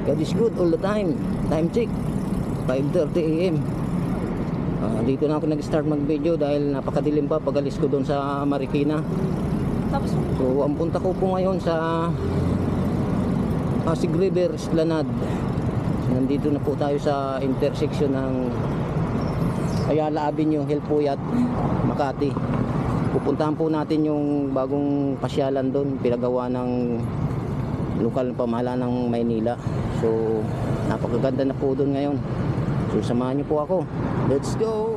God is good all the time. Time check 5:30 AM. Dito na ako nag-start mag-video dahil napakadilim pa pag-alis ko doon sa Marikina. So ang punta ko po ngayon sa Pasig River Esplanade. Nandito na po tayo sa intersection ng Ayala Avenue, Hilpuyat, Makati. Pupuntahan po natin yung bagong pasyalan doon, pinagawa ng lokal na pamahalaan ng Maynila. So napakaganda na po doon ngayon. So samahan niyo po ako. Let's go!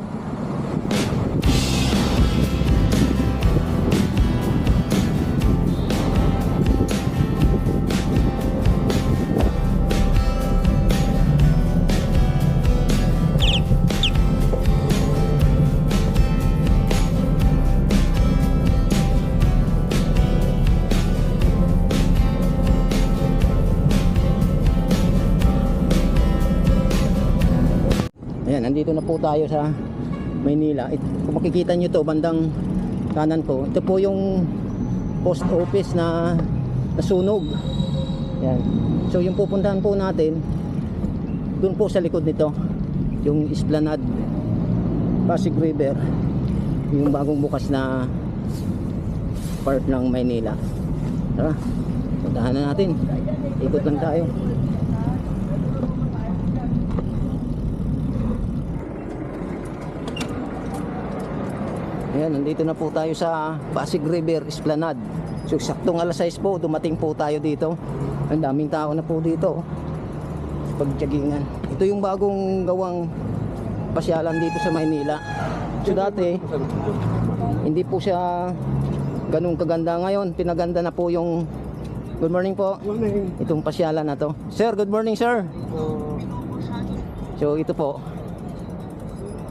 Ayan, nandito na po tayo sa Maynila. Kung makikita nyo to bandang kanan ko, ito po yung post office na nasunog. Ayan. So yung pupuntahan po natin doon po sa likod nito, yung Esplanade Pasig River, yung bagong bukas na part ng Maynila. Tara, puntahan na natin. Ikot lang tayo. Ayan, nandito na po tayo sa Pasig River Esplanade. So saktong alas 6 po, dumating po tayo dito. Ang daming tao na po dito pagtyagingan. Ito yung bagong gawang pasyalan dito sa Maynila. So dati hindi po siya ganun kaganda. Ngayon pinaganda na po yung... Good morning po. Good morning. Itong pasyalan na to. Sir, good morning sir. So ito po,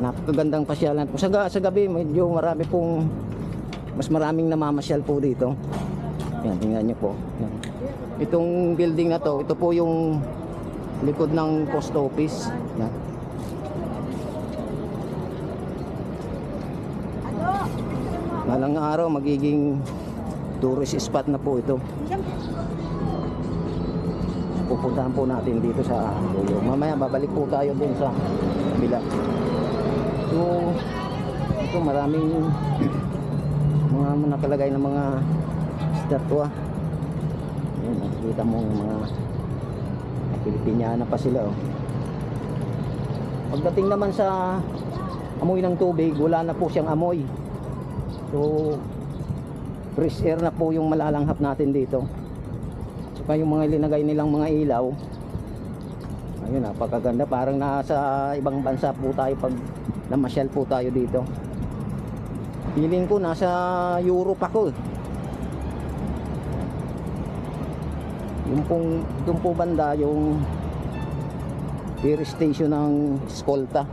napakagandang pasyalan po. Sa gabi medyo marami pong, mas maraming namamasyal po dito. Yan, tingnan nyo po. Yan. Itong building na to, ito po yung likod ng post office. Yan. Malang araw magiging tourist spot na po ito. Pupuntahan po natin dito sa dulo. Mamaya babalik po tayo dun sa kabila. So ito maraming mga nakalagay ng mga statwa. Ayan, nakikita mo yung mga Pilipiniana pa sila oh. Pagdating naman sa amoy ng tubig, wala na po siyang amoy. So fresh air na po yung malalanghap natin dito. Saka yung mga linagay nilang mga ilaw, ayun, napakaganda. Parang nasa ibang bansa po tayo pag namasyal po tayo dito. Feeling ko nasa Europe ako. Yung po banda yung ferry station ng Escolta.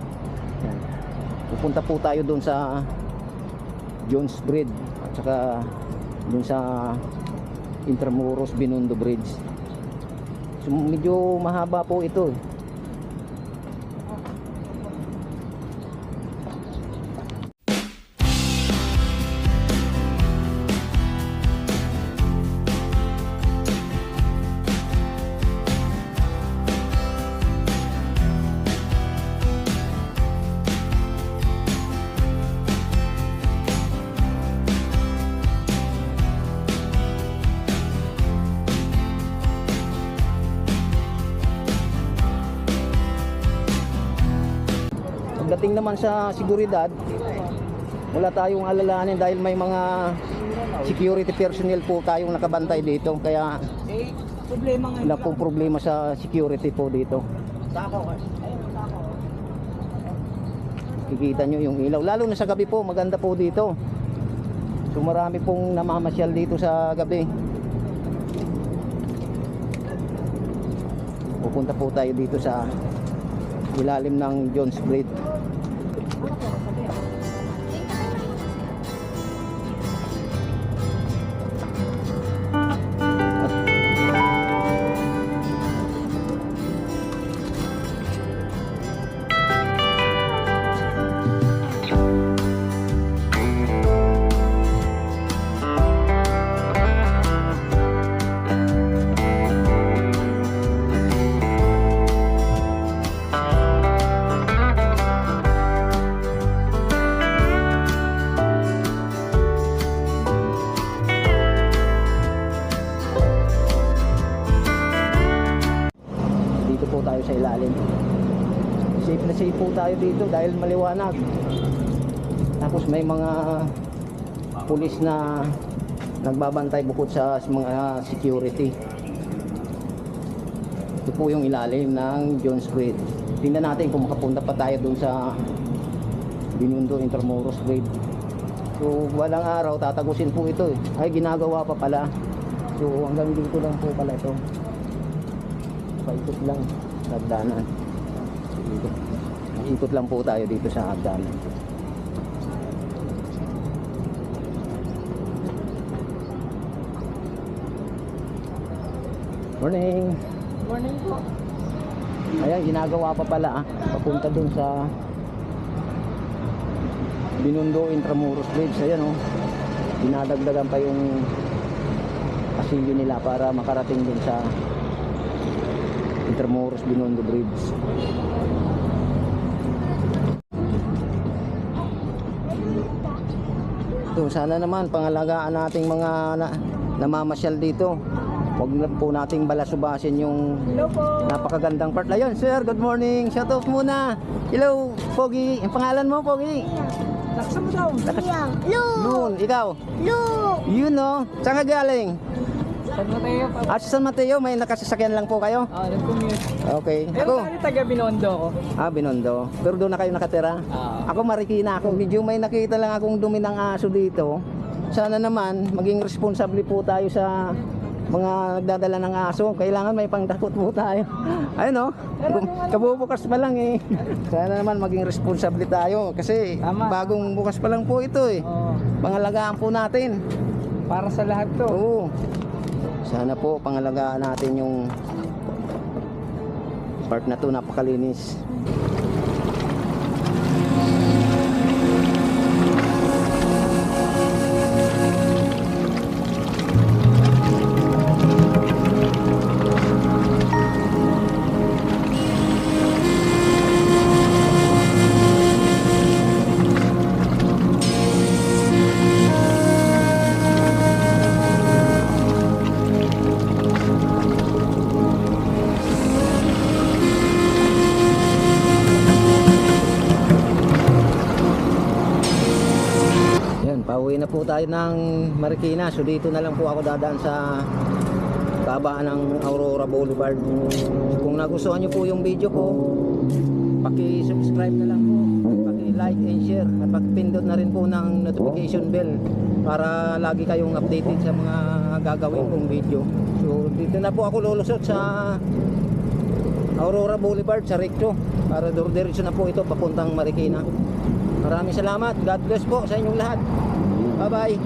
Pupunta po tayo doon sa Jones Bridge at saka doon sa Intramuros Binondo Bridge. So medyo mahaba po ito. Pagdating naman sa seguridad, wala tayong alalahanin dahil may mga security personnel po tayong nakabantay dito, kaya wala pong problema sa security po dito. Kikita nyo yung ilaw, lalo na sa gabi po, maganda po dito. So marami pong namamasyal dito sa gabi. Pupunta po tayo dito sa ilalim ng Jones Bridge. sa ilalim. Safe na safe po tayo dito dahil maliwanag. Tapos may mga pulis na nagbabantay bukod sa mga security. Ito po yung ilalim ng Jones Bridge. Tingnan natin kung makapunta pa tayo dun sa Binondo Intramuros Bridge. So walang araw tatagusin po ito eh. Ay ginagawa pa pala. So hanggang dito lang po pala ito. Paikot lang sa hagdanan. Ikot lang po tayo dito sa hagdanan. Morning. Morning po. Ayan, ginagawa pa pala papunta dun sa Binondo Intramuros Bridge. Ayan oh. Dinadagdagan pa yung pasilyo nila para makarating dun sa Intramuros Binondo Bridge. So, sana naman pangalagaan nating mga namamasyal dito. Huwag na po nating balasubasin yung Hello po. napakagandang part. Ayun, sir, good morning. Shout out muna. Hello, Pogi. Ang pangalan mo, Pogi? Laksa mo daw. Loon. Ikaw? Lu. Yun, no? Saan ka galing? San Mateo pa. Sa San Mateo, may nakasasakyan lang po kayo? Nag-commute. Okay. Pero Ako? kali taga Binondo ko. Binondo. Pero doon na kayo nakatira? Ako Marikina ako. Medyo may nakita lang akong dumi ng aso dito. Sana naman, maging responsable po tayo sa mga nagdadala ng aso. Kailangan may pangdakot po tayo. Ayun no? Kabubukas pa lang eh. Sana naman maging responsable tayo. Kasi Tama. bagong bukas pa lang po ito eh. Pangalagaan po natin. Para sa lahat to. Oo. Sana po pangalagaan natin yung part na to, napakalinis. Pauwi na po tayo ng Marikina. So dito na lang po ako dadaan sa babaan ng Aurora Boulevard. Kung nagustuhan nyo po yung video ko, paki-subscribe na lang po, paki-like and share, at paki-pindot na rin po ng notification bell para lagi kayong updated sa mga gagawin kong video. So dito na po ako lulusot sa Aurora Boulevard sa Recto para diretso na po ito papuntang Marikina. Maraming salamat. God bless po sa inyong lahat. Bye bye.